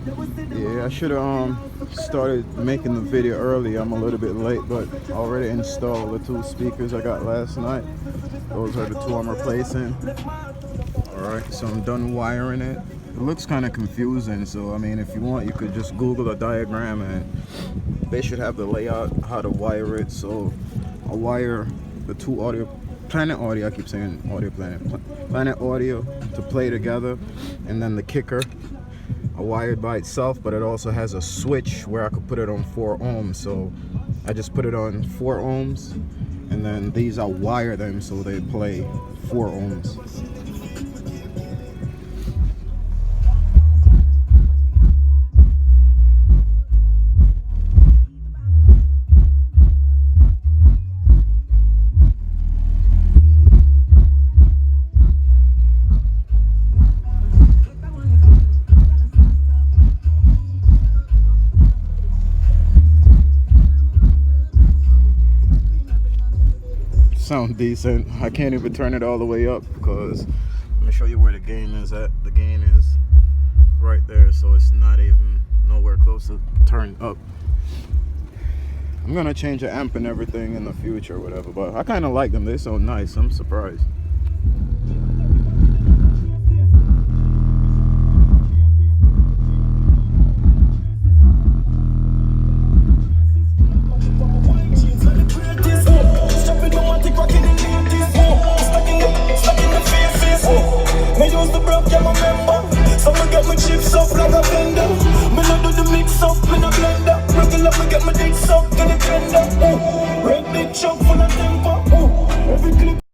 Yeah, I should have started making the video early. I'm a little bit late, but I already installed the two speakers I got last night. Those are the two I'm replacing. Alright, so I'm done wiring it. It looks kind of confusing, so I mean, if you want, you could just Google a diagram and they should have the layout how to wire it. So I'll wire the two audio, Planet Audio, I keep saying Audio Planet, Planet Audio to play together, and then the kicker I wired by itself, but it also has a switch where I could put it on 4 ohms. So I just put it on 4 ohms, and then these I'll wire them so they play 4 ohms. Sound decent. I can't even turn it all the way up because let me show you where the gain is at. The gain is right there, so it's not even nowhere close to turn up. I'm gonna change the amp and everything in the future or whatever, but I kind of like them. They sound nice. I'm surprised. Get my dick sucked in the tender. Red big chunk full of